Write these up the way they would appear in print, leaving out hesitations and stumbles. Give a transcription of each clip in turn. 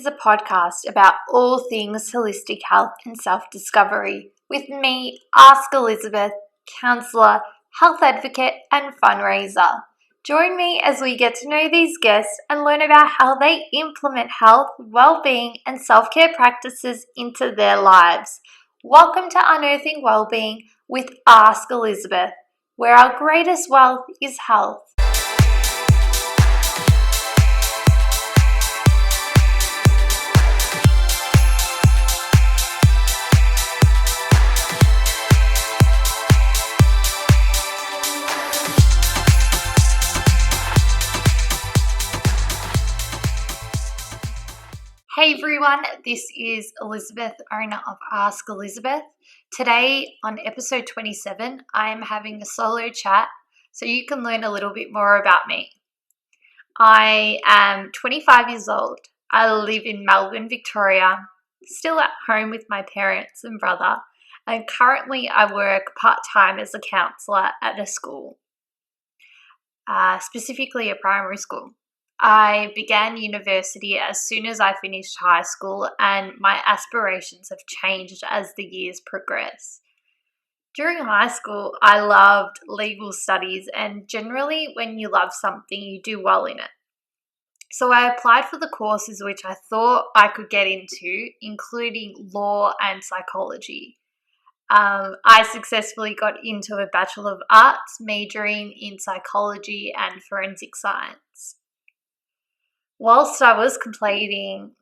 is a podcast about all things holistic health and self-discovery with me, Ask Elizabeth, counsellor, health advocate and fundraiser. Join me as we get to know these guests and learn about how they implement health, well-being and self-care practices into their lives. Welcome to Unearthing Wellbeing with Ask Elizabeth, where our greatest wealth is health. Hey everyone, this is Elizabeth, owner of Ask Elizabeth. Today on episode 27, I am having a solo chat so you can learn a little bit more about me. I am 25 years old. I live in Melbourne, Victoria, still at home with my parents and brother, and currently I work part-time as a counsellor at a school, specifically a primary school. I began university as soon as I finished high school, and my aspirations have changed as the years progress. During high school, I loved legal studies, and generally when you love something, you do well in it. So I applied for the courses which I thought I could get into, including law and psychology. I successfully got into a Bachelor of Arts, majoring in psychology and forensic science. Whilst I was completing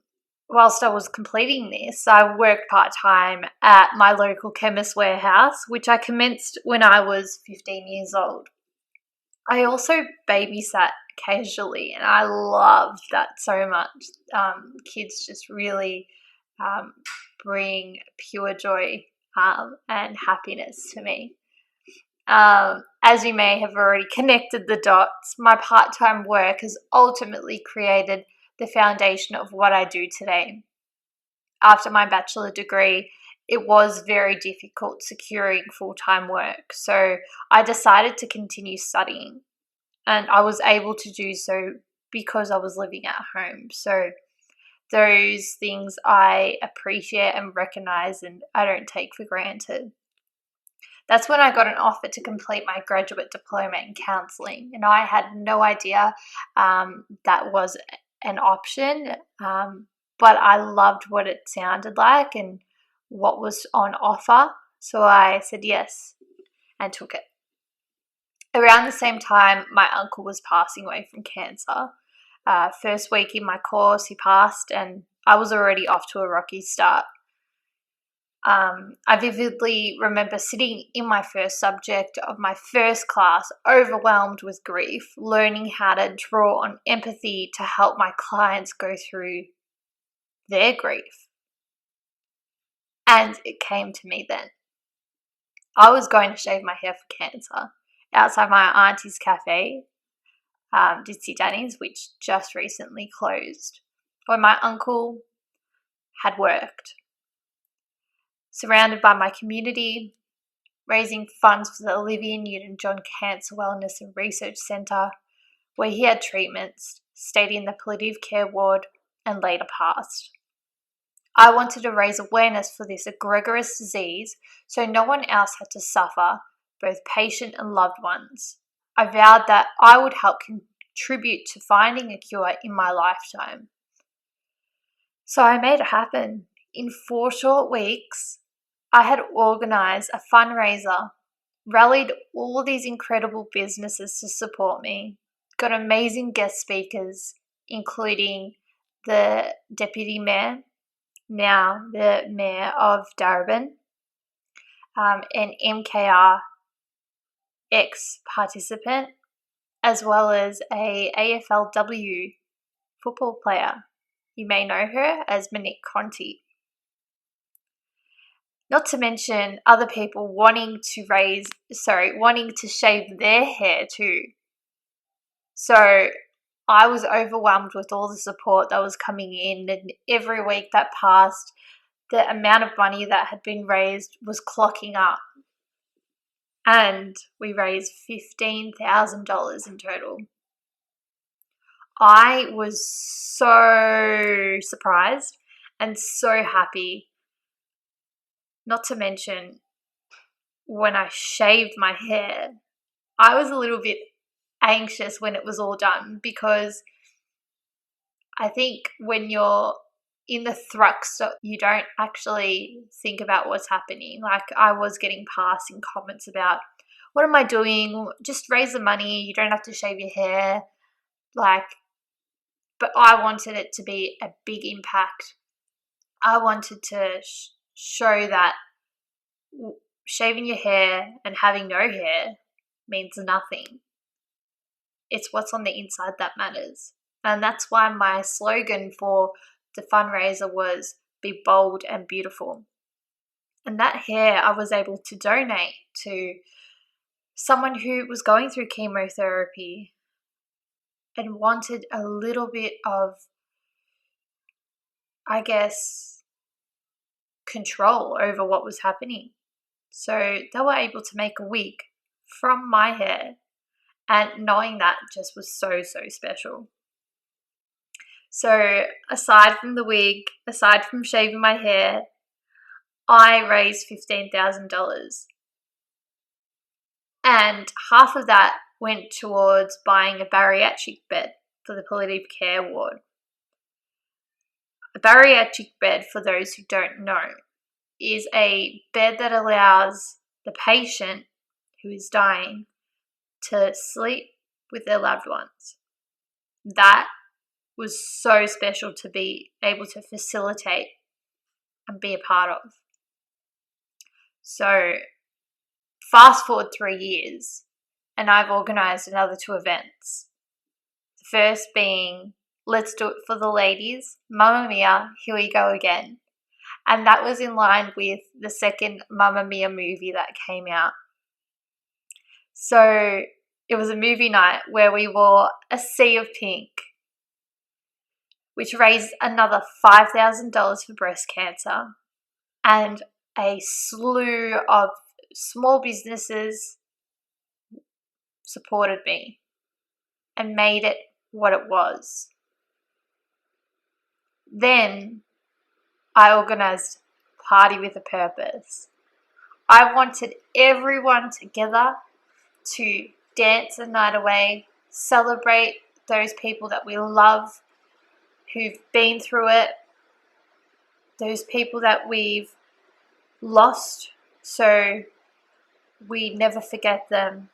this, I worked part-time at my local chemist warehouse, which I commenced when I was 15 years old. I also babysat casually, and I loved that so much. Kids just really bring pure joy and happiness to me. As you may have already connected the dots, my part-time work has ultimately created the foundation of what I do today. After my bachelor degree, it was very difficult securing full-time work, so I decided to continue studying, and I was able to do so because I was living at home. So those things I appreciate and recognize, and I don't take for granted. That's when I got an offer to complete my graduate diploma in counselling, and I had no idea that was an option, but I loved what it sounded like and what was on offer, so I said yes and took it. Around the same time, my uncle was passing away from cancer. First week in my course, he passed, and I was already off to a rocky start. I vividly remember sitting in my first subject of my first class, overwhelmed with grief, learning how to draw on empathy to help my clients go through their grief. And it came to me then. I was going to shave my hair for cancer outside my auntie's cafe, Ditsy Danny's, which just recently closed, where my uncle had worked. Surrounded by my community, raising funds for the Olivia Newton-John Cancer Wellness and Research Centre, where he had treatments, stayed in the palliative care ward, and later passed. I wanted to raise awareness for this egregious disease so no one else had to suffer, both patient and loved ones. I vowed that I would help contribute to finding a cure in my lifetime. So I made it happen. In 4 short weeks, I had organised a fundraiser, rallied all these incredible businesses to support me, got amazing guest speakers, including the Deputy Mayor, now the Mayor of Darebin, an MKR ex-participant, as well as a AFLW football player. You may know her as Monique Conti. Not to mention other people wanting to shave their hair too. So I was overwhelmed with all the support that was coming in, and every week that passed, the amount of money that had been raised was clocking up. And we raised $15,000 in total. I was so surprised and so happy. Not to mention, when I shaved my hair, I was a little bit anxious when it was all done, because I think when you're in the thrust, you don't actually think about what's happening. Like, I was getting passing comments about, what am I doing? Just raise the money. You don't have to shave your hair. Like, but I wanted it to be a big impact. I wanted to show that shaving your hair and having no hair means nothing. It's what's on the inside that matters. And that's why my slogan for the fundraiser was "Be bold and beautiful." And that hair I was able to donate to someone who was going through chemotherapy and wanted a little bit of, I guess, control over what was happening. So they were able to make a wig from my hair, and knowing that just was so, so special. So aside from the wig, aside from shaving my hair, I raised $15,000. And half of that went towards buying a bariatric bed for the palliative care ward. A bariatric bed, for those who don't know, is a bed that allows the patient who is dying to sleep with their loved ones. That was so special to be able to facilitate and be a part of. So fast forward 3 years, and I've organised another 2 events. The first being Let's Do It for the Ladies, Mamma Mia, Here We Go Again. And that was in line with the second Mamma Mia movie that came out. So it was a movie night where we wore a sea of pink, which raised another $5,000 for breast cancer, and a slew of small businesses supported me and made it what it was. Then I organised Party with a Purpose. I wanted everyone together to dance the night away, celebrate those people that we love who've been through it, those people that we've lost, so we never forget them.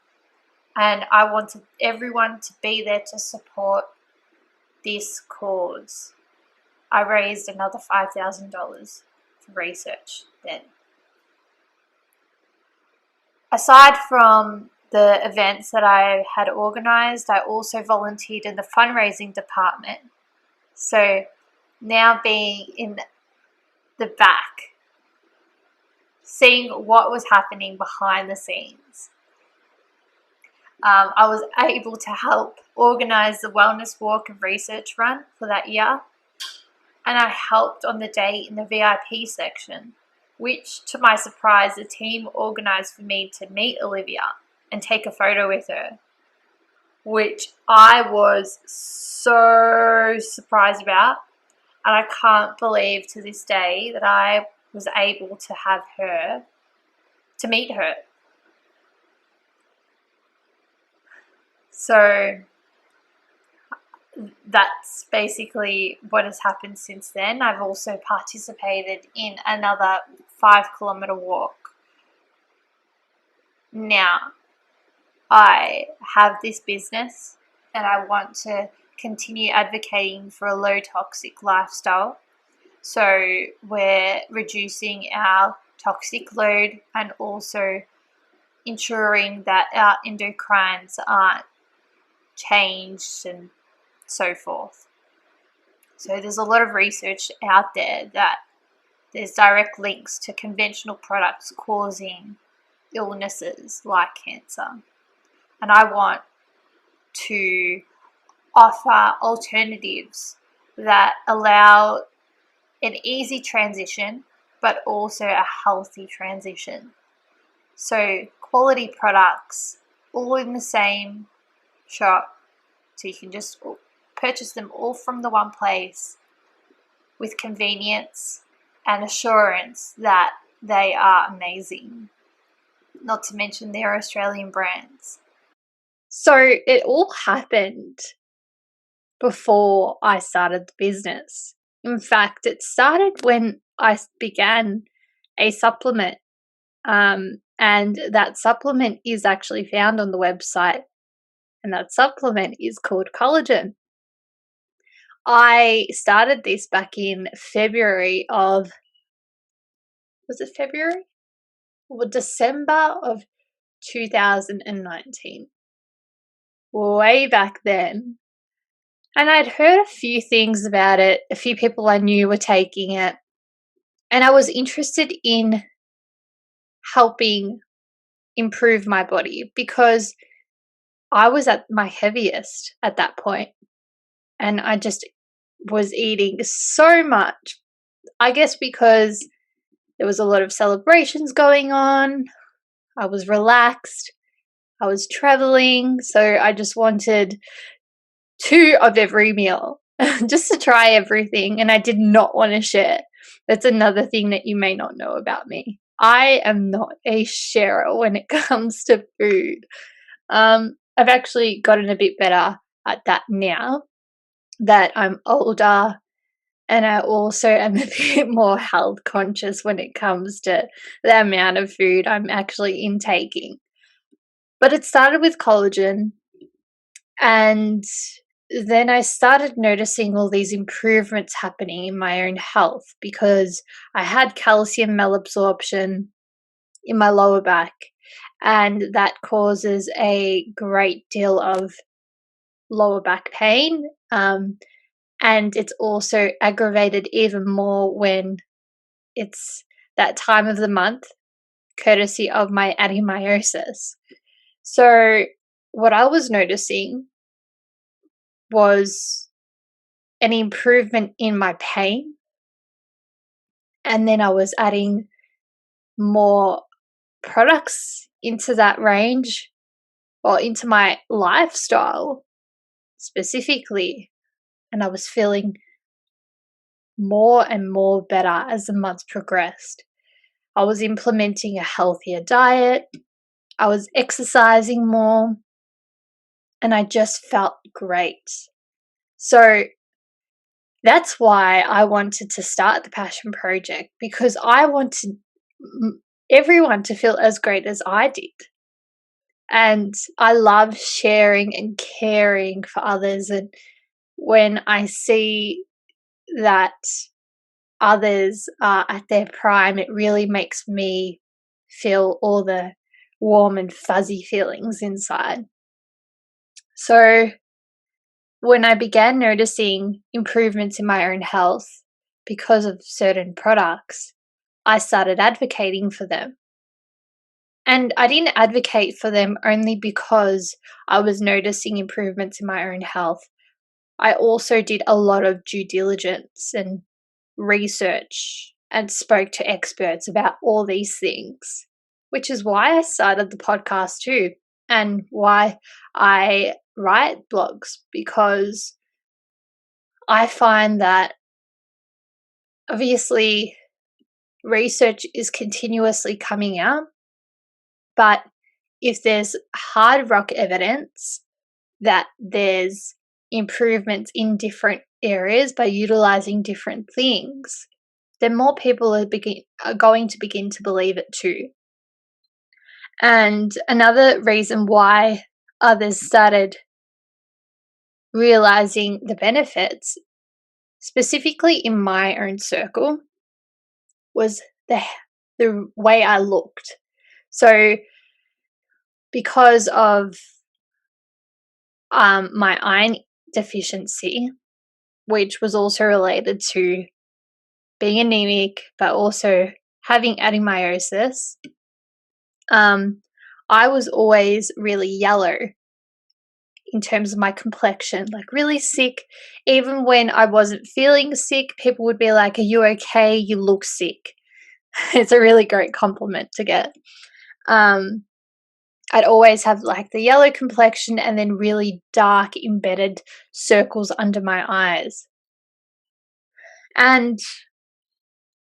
And I wanted everyone to be there to support this cause. I raised another $5,000 for research then. Aside from the events that I had organised, I also volunteered in the fundraising department. So now being in the back, seeing what was happening behind the scenes, I was able to help organise the Wellness Walk and Research Run for that year. And I helped on the day in the VIP section, which, to my surprise, the team organised for me to meet Olivia and take a photo with her, which I was so surprised about. And I can't believe to this day that I was able to have her, to meet her. So that's basically what has happened since then. I've also participated in another 5-kilometre walk. Now, I have this business and I want to continue advocating for a low toxic lifestyle. So we're reducing our toxic load and also ensuring that our endocrines aren't changed and so forth. So there's a lot of research out there that there's direct links to conventional products causing illnesses like cancer. And I want to offer alternatives that allow an easy transition, but also a healthy transition. So quality products, all in the same shop. So you can just purchase them all from the one place with convenience and assurance that they are amazing, not to mention they're Australian brands. So it all happened before I started the business. In fact, it started when I began a supplement, and that supplement is actually found on the website, and that supplement is called collagen. I started this back in February of, was it February? Or December of 2019. Way back then. And I'd heard a few things about it. A few people I knew were taking it. And I was interested in helping improve my body because I was at my heaviest at that point. And I just was eating so much. I guess because there was a lot of celebrations going on. I was relaxed. I was traveling. So I just wanted 2 of every meal just to try everything. And I did not want to share. That's another thing that you may not know about me. I am not a sharer when it comes to food. I've actually gotten a bit better at that now that I'm older, and I also am a bit more health conscious when it comes to the amount of food I'm actually intaking. But it started with collagen, and then I started noticing all these improvements happening in my own health because I had calcium malabsorption in my lower back, and that causes a great deal of lower back pain. And it's also aggravated even more when it's that time of the month, courtesy of my adenomyosis. So what I was noticing was an improvement in my pain, and then I was adding more products into that range or into my lifestyle specifically, and I was feeling more and more better as the months progressed. I was implementing a healthier diet, I was exercising more, and I just felt great. So that's why I wanted to start the Passion Project, because I wanted everyone to feel as great as I did. And I love sharing and caring for others. And when I see that others are at their prime, it really makes me feel all the warm and fuzzy feelings inside. So when I began noticing improvements in my own health because of certain products, I started advocating for them. And I didn't advocate for them only because I was noticing improvements in my own health. I also did a lot of due diligence and research and spoke to experts about all these things, which is why I started the podcast too, and why I write blogs, because I find that obviously research is continuously coming out, but if there's hard rock evidence that there's improvements in different areas by utilizing different things, then more people are going to begin to believe it too. And another reason why others started realizing the benefits, specifically in my own circle, was the way I looked. So because of my iron deficiency, which was also related to being anemic, but also having adenomyosis, I was always really yellow in terms of my complexion, like really sick. Even when I wasn't feeling sick, people would be like, "Are you okay? You look sick." It's a really great compliment to get. I'd always have like the yellow complexion and then really dark embedded circles under my eyes. And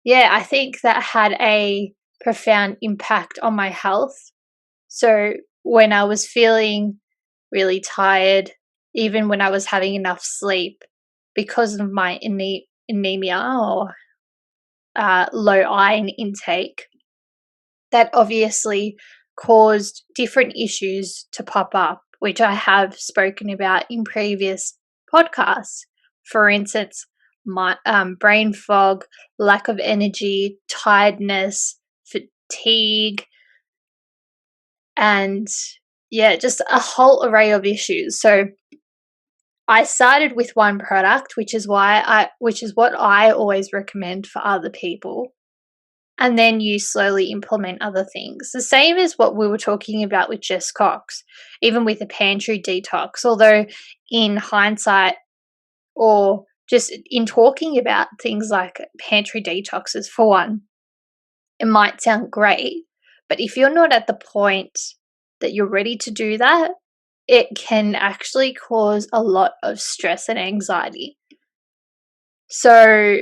yeah, I think that had a profound impact on my health. So when I was feeling really tired, even when I was having enough sleep, because of my anemia or low iron intake, that obviously caused different issues to pop up, which I have spoken about in previous podcasts. For instance, my brain fog, lack of energy, tiredness, fatigue, and yeah, just a whole array of issues. So I started with one product, which is what I always recommend for other people. And then you slowly implement other things. The same as what we were talking about with Jess Cox, even with the pantry detox. Although, in hindsight, or just in talking about things like pantry detoxes, for one, it might sound great, but if you're not at the point that you're ready to do that, it can actually cause a lot of stress and anxiety. So,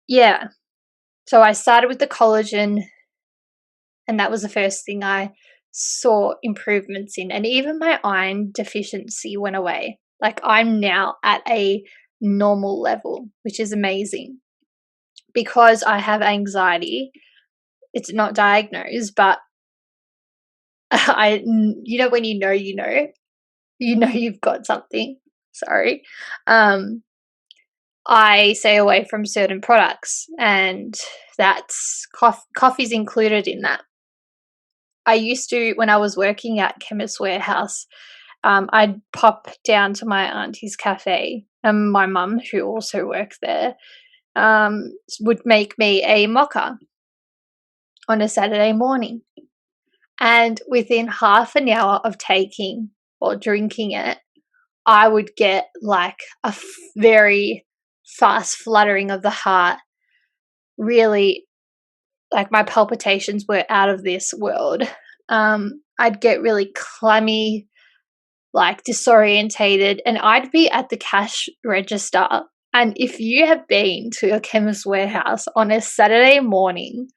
yeah. So I started with the collagen, and that was the first thing I saw improvements in. And even my iron deficiency went away. Like, I'm now at a normal level, which is amazing. Because I have anxiety, it's not diagnosed, but when you've got something. Sorry. I stay away from certain products, and that's coffee's included in that. I used to, when I was working at Chemist Warehouse, I'd pop down to my auntie's cafe, and my mum, who also worked there, would make me a mocha on a Saturday morning. And within half an hour of taking or drinking it, I would get like a very fast fluttering of the heart. Really, like, my palpitations were out of this world. I'd get really clammy, like disorientated, and I'd be at the cash register. And if you have been to a Chemist Warehouse on a Saturday morning,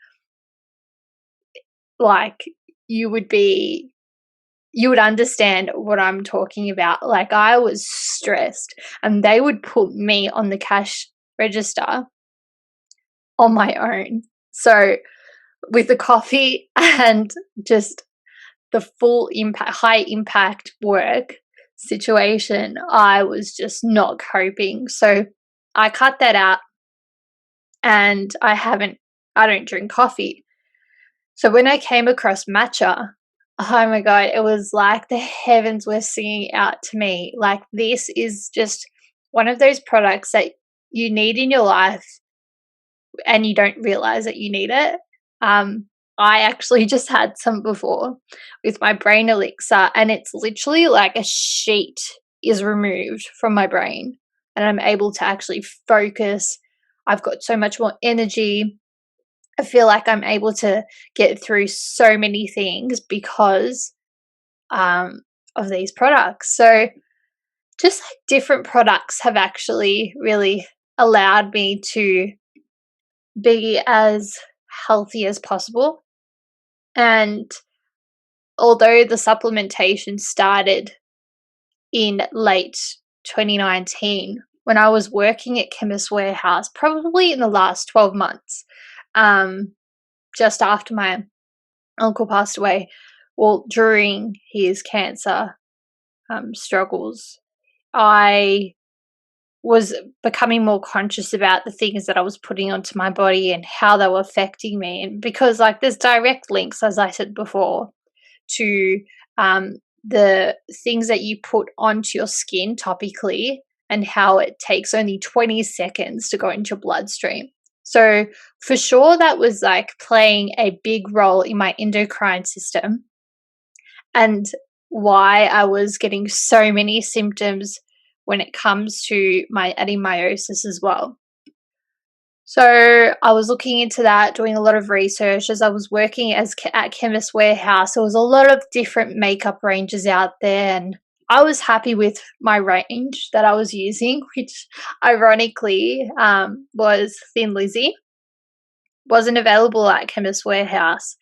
like, you would understand what I'm talking about. Like, I was stressed, and they would put me on the cash register on my own. So with the coffee and just the full impact, high impact work situation, I was just not coping. So I cut that out, and I don't drink coffee. So when I came across matcha, oh my God, it was like the heavens were singing out to me. Like, this is just one of those products that you need in your life and you don't realize that you need it. I actually just had some before with my brain elixir, and it's literally like a sheet is removed from my brain, and I'm able to actually focus. I've got so much more energy. I feel like I'm able to get through so many things because of these products. So, just like different products have actually really allowed me to be as healthy as possible. And although the supplementation started in late 2019, when I was working at Chemist Warehouse, probably in the last 12 months, just after my uncle passed away, well, during his cancer struggles, I was becoming more conscious about the things that I was putting onto my body and how they were affecting me. And because, like, there's direct links, as I said before, to the things that you put onto your skin topically and how it takes only 20 seconds to go into your bloodstream. So for sure, that was like playing a big role in my endocrine system and why I was getting so many symptoms when it comes to my adenomyosis as well. So I was looking into that, doing a lot of research as I was working at Chemist Warehouse. There was a lot of different makeup ranges out there, and I was happy with my range that I was using, which ironically was Thin Lizzy. Wasn't available at Chemist Warehouse,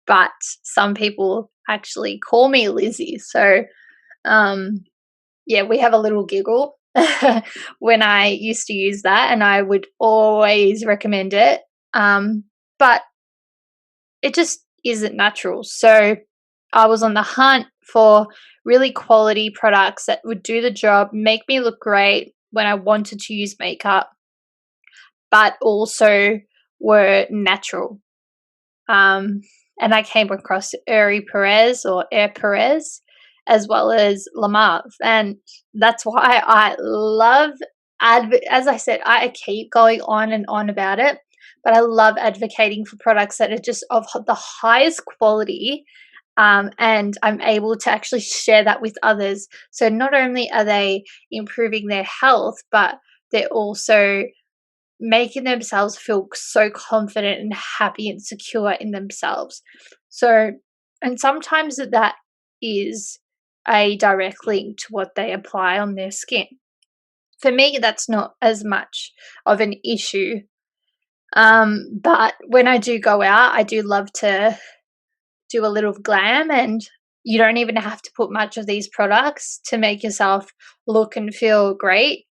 but some people actually call me Lizzie. So um, yeah, we have a little giggle when I used to use that, and I would always recommend it. But it just isn't natural. So I was on the hunt for really quality products that would do the job, make me look great when I wanted to use makeup, but also were natural. Um, and I came across Uri Perez or Air Perez, as well as Lamarve. And that's why I love, as I said, I keep going on and on about it, but I love advocating for products that are just of the highest quality. And I'm able to actually share that with others. So not only are they improving their health, but they're also making themselves feel so confident and happy and secure in themselves. So, and sometimes that is a direct link to what they apply on their skin. For me, that's not as much of an issue. But when I do go out, I do love to do a little glam, and you don't even have to put much of these products to make yourself look and feel great.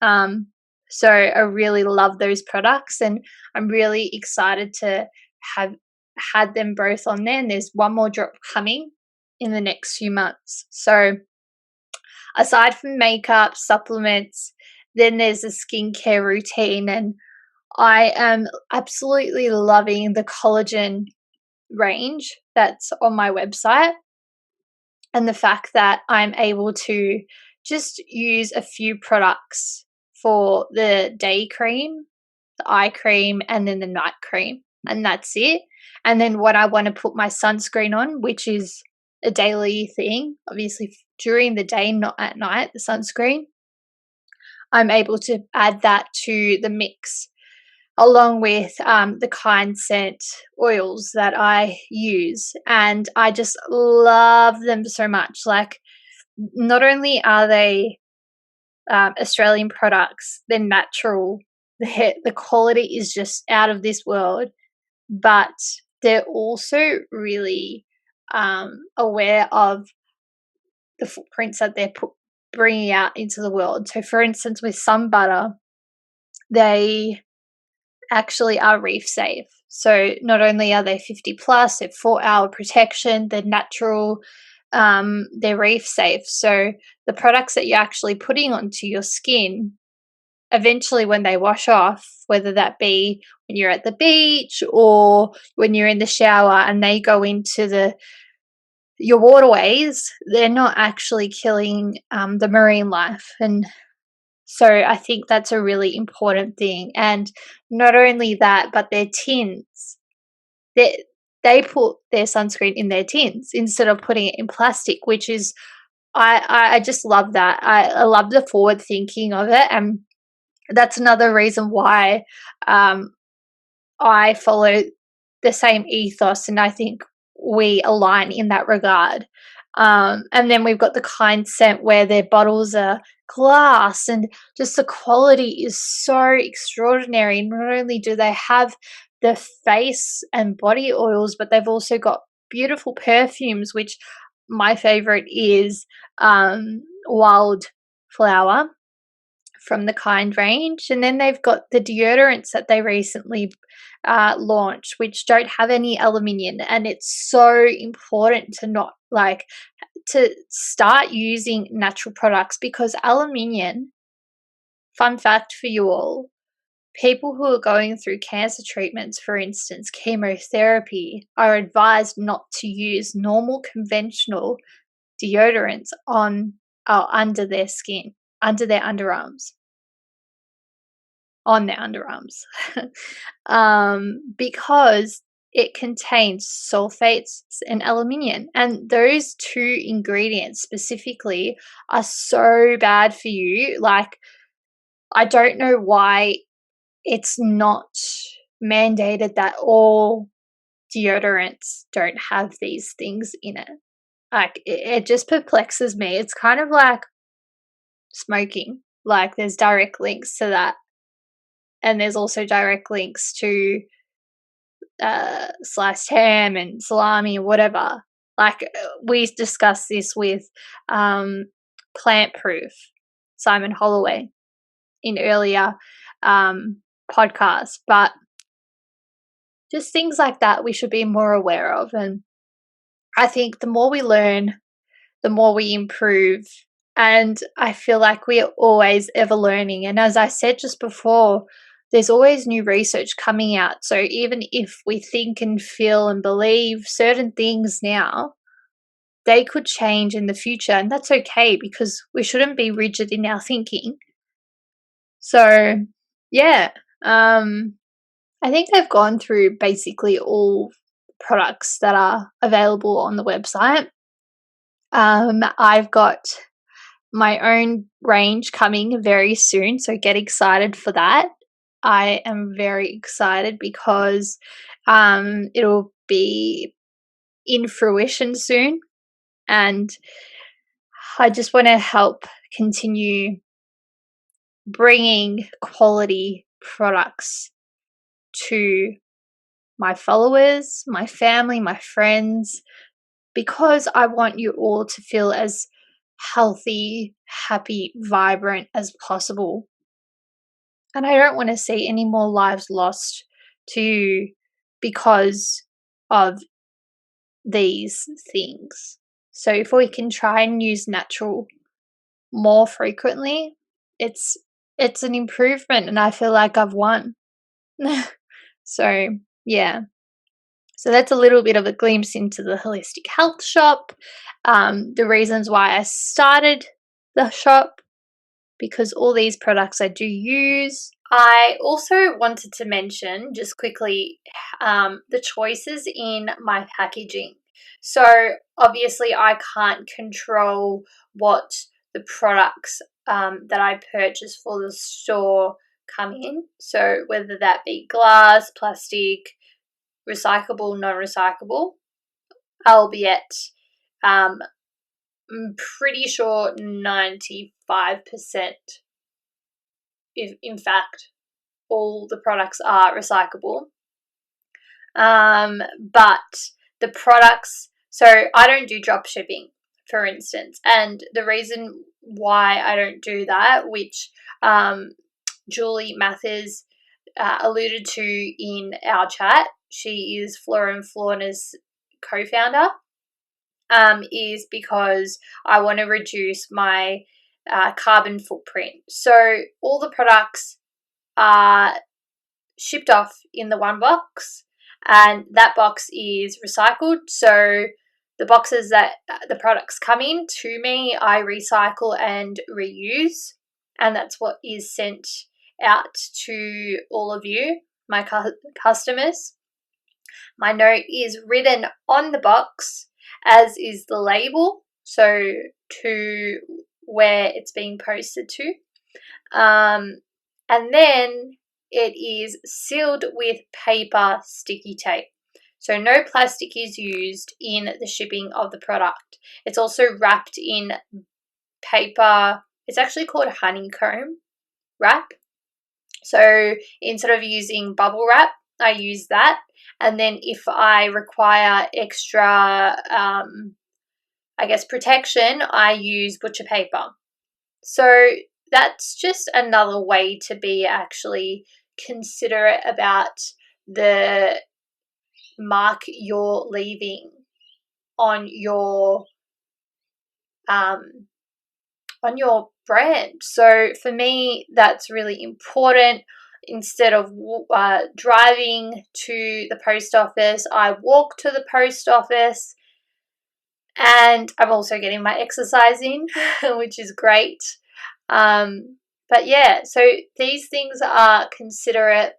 So I really love those products, and I'm really excited to have had them both on there. And there's one more drop coming in the next few months. So aside from makeup, supplements, then there's a skincare routine, and I am absolutely loving the collagen range that's on my website, and the fact that I'm able to just use a few products for the day cream, the eye cream, and then the night cream, and that's it. And then when I want to put my sunscreen on, which is a daily thing, obviously during the day, not at night, the sunscreen, I'm able to add that to the mix along with the kind scent oils that I use. And I just love them so much. Like, not only are they Australian products, they're natural, the quality is just out of this world, but they're also really aware of the footprints that they're bringing out into the world. So, for instance, with sun butter, they actually are reef safe. So not only are they 50 plus, they're 4-hour protection, they're natural, they're reef safe. So the products that you're actually putting onto your skin, eventually when they wash off, whether that be when you're at the beach or when you're in the shower and they go into your waterways, they're not actually killing the marine life. And so I think that's a really important thing. And not only that, but their tins, they put their sunscreen in their tins instead of putting it in plastic, which is I just love that. I love the forward thinking of it, and that's another reason why I follow the same ethos, and I think we align in that regard. And then we've got the kind scent where their bottles are glass, and just the quality is so extraordinary. Not only do they have the face and body oils, but they've also got beautiful perfumes, which my favorite is Wildflower from the Kind range. And then they've got the deodorants that they recently launched, which don't have any aluminium. And it's so important to not to start using natural products, because aluminium, fun fact for you all, people who are going through cancer treatments, for instance, chemotherapy, are advised not to use normal conventional deodorants on under their skin, under their underarms, on their underarms, because it contains sulfates and aluminium, and those two ingredients specifically are so bad for you. Like, I don't know why it's not mandated that all deodorants don't have these things in it. Like, it just perplexes me. It's kind of like smoking. Like, there's direct links to that. And there's also direct links to sliced ham and salami or whatever. Like, we discussed this with Plant Proof, Simon Holloway, in earlier podcasts. But just things like that we should be more aware of. And I think the more we learn, the more we improve. And I feel like we are always ever learning. And as I said just before, there's always new research coming out. So even if we think and feel and believe certain things now, they could change in the future. And that's okay, because we shouldn't be rigid in our thinking. So, yeah, I think they've gone through basically all products that are available on the website. I've got my own range coming very soon, so get excited for that. I am very excited because it'll be in fruition soon, and I just want to help continue bringing quality products to my followers, my family, my friends, because I want you all to feel as healthy, happy, vibrant as possible. And I don't want to see any more lives lost to because of these things. So if we can try and use natural more frequently, it's an improvement, and I feel like I've won. So, yeah. So that's a little bit of a glimpse into the holistic health shop, the reasons why I started the shop, because all these products I do use. I also wanted to mention just quickly the choices in my packaging. So obviously I can't control what the products that I purchase for the store come in. So whether that be glass, plastic, recyclable, non-recyclable, albeit I'm pretty sure 95%, if in fact all the products are recyclable. But the products, so I don't do drop shipping, for instance, and the reason why I don't do that, which Julie Mathers alluded to in our chat, she is Flora and Fauna's co-founder, is because I want to reduce my carbon footprint. So all the products are shipped off in the one box, and that box is recycled. So the boxes that the products come in to me, I recycle and reuse, and that's what is sent out to all of you, my customers. My note is written on the box, as is the label, so to where it's being posted to. And then it is sealed with paper sticky tape. So no plastic is used in the shipping of the product. It's also wrapped in paper. It's actually called honeycomb wrap. So instead of using bubble wrap, I use that. And then if I require extra, protection, I use butcher paper. So that's just another way to be actually considerate about the mark you're leaving on your brand. So for me, that's really important. Instead of driving to the post office, I walk to the post office, and I'm also getting my exercise in, which is great. But yeah, so these things are considerate.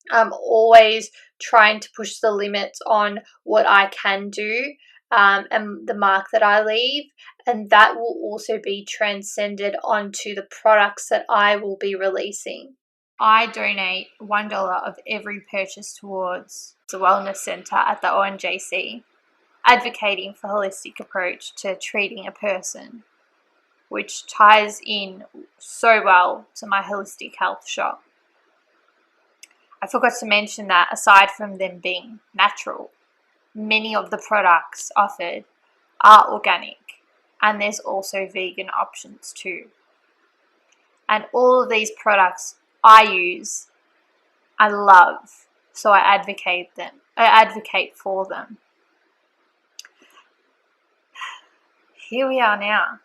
I'm always trying to push the limits on what I can do, and the mark that I leave, and that will also be transcended onto the products that I will be releasing. I donate $1 of every purchase towards the wellness centre at the ONJC, advocating for a holistic approach to treating a person, which ties in so well to my holistic health shop. I forgot to mention that aside from them being natural, many of the products offered are organic, and there's also vegan options too. And all of these products I use, I love, so I advocate for them. Here we are now.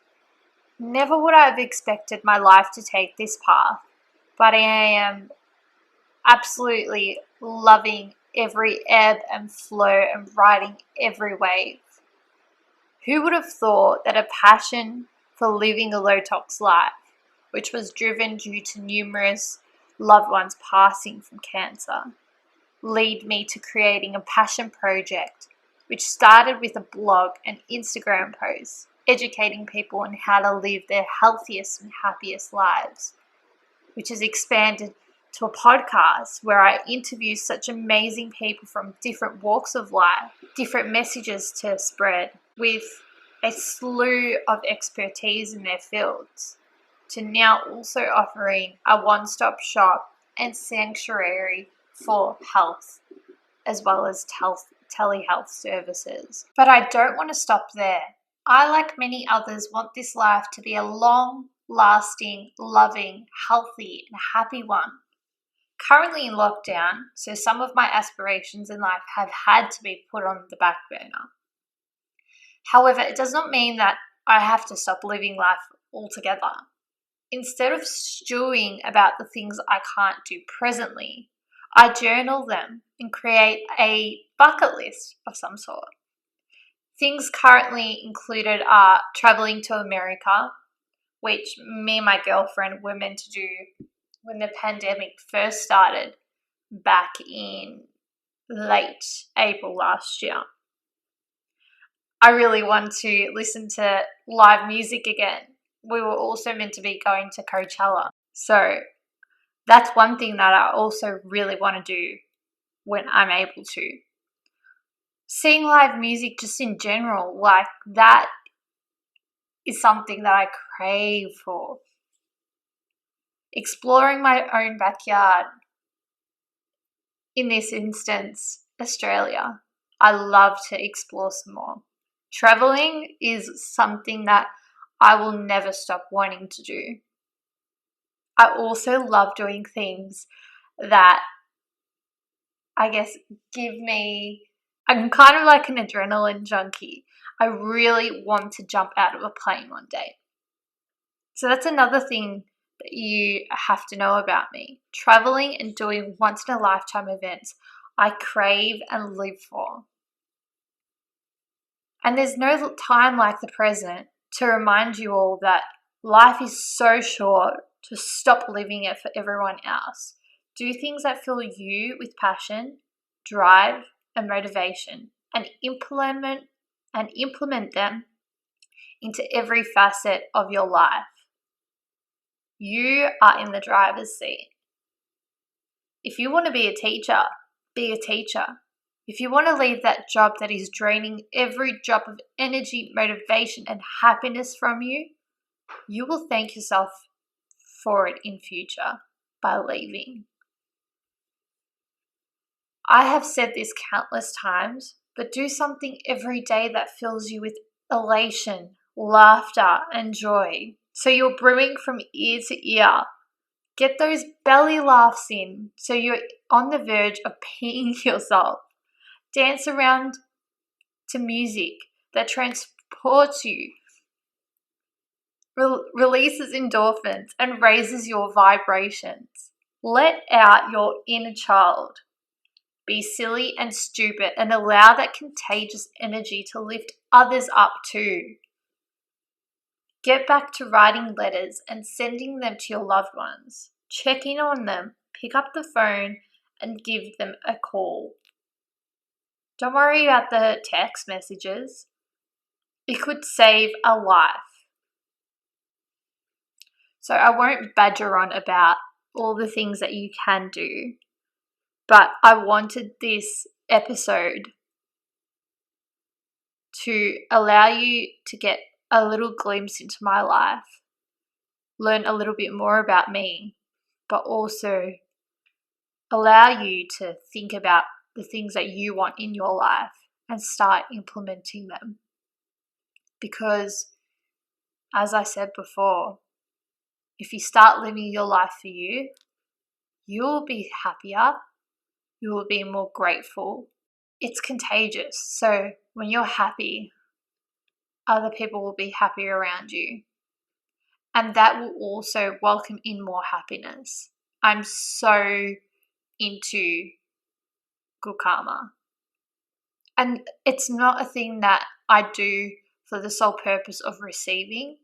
Never would I have expected my life to take this path, but I am absolutely loving every ebb and flow and riding every wave. Who would have thought that a passion for living a low-tox life, which was driven due to numerous loved ones passing from cancer, lead me to creating a passion project which started with a blog and Instagram post educating people on how to live their healthiest and happiest lives, which has expanded to a podcast where I interview such amazing people from different walks of life, different messages to spread, with a slew of expertise in their fields, to now also offering a one-stop shop and sanctuary for health, as well as telehealth services. But I don't want to stop there. I, like many others, want this life to be a long-lasting, loving, healthy, and happy one. Currently in lockdown, so some of my aspirations in life have had to be put on the back burner. However, it does not mean that I have to stop living life altogether. Instead of stewing about the things I can't do presently, I journal them and create a bucket list of some sort. Things currently included are traveling to America, which me and my girlfriend were meant to do when the pandemic first started back in late April last year. I really want to listen to live music again. We were also meant to be going to Coachella. So that's one thing that I also really want to do when I'm able to. Seeing live music just in general, like that is something that I crave for. Exploring my own backyard, in this instance, Australia. I love to explore some more. Traveling is something that I will never stop wanting to do. I also love doing things that I guess give me, I'm kind of like an adrenaline junkie. I really want to jump out of a plane one day. So that's another thing that you have to know about me. Traveling and doing once in a lifetime events I crave and live for. And there's no time like the present to remind you all that life is so short to stop living it for everyone else. Do things that fill you with passion, drive, and motivation, and implement them into every facet of your life. You are in the driver's seat. If you want to be a teacher, be a teacher. If you want to leave that job that is draining every drop of energy, motivation, and happiness from you, you will thank yourself for it in future by leaving. I have said this countless times, but do something every day that fills you with elation, laughter, and joy. So you're brimming from ear to ear. Get those belly laughs in so you're on the verge of peeing yourself. Dance around to music that transports you, releases endorphins, and raises your vibrations. Let out your inner child. Be silly and stupid and allow that contagious energy to lift others up too. Get back to writing letters and sending them to your loved ones. Check in on them, pick up the phone, and give them a call. Don't worry about the text messages. It could save a life. So I won't badger on about all the things that you can do. But I wanted this episode to allow you to get a little glimpse into my life, learn a little bit more about me, but also allow you to think about the things that you want in your life and start implementing them. Because, as I said before, if you start living your life for you, you'll be happier, you will be more grateful. It's contagious. So when you're happy, other people will be happy around you. And that will also welcome in more happiness. I'm so into good karma. And it's not a thing that I do for the sole purpose of receiving.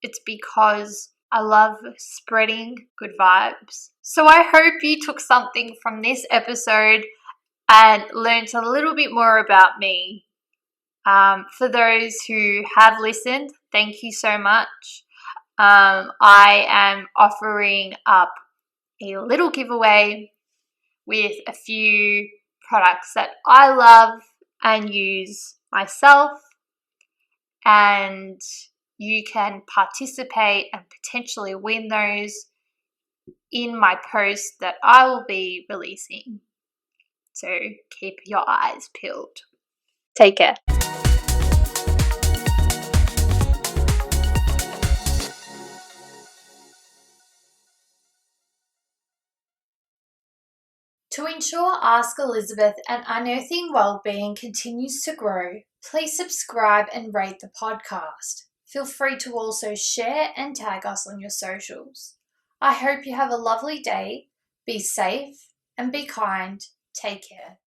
It's because I love spreading good vibes. So I hope you took something from this episode and learned a little bit more about me. For those who have listened, thank you so much. I am offering up a little giveaway with a few products that I love and use myself, and you can participate and potentially win those in my post that I will be releasing. So keep your eyes peeled. Take care. To ensure Ask Elizabeth and Unearthing Wellbeing continues to grow, please subscribe and rate the podcast. Feel free to also share and tag us on your socials. I hope you have a lovely day. Be safe and be kind. Take care.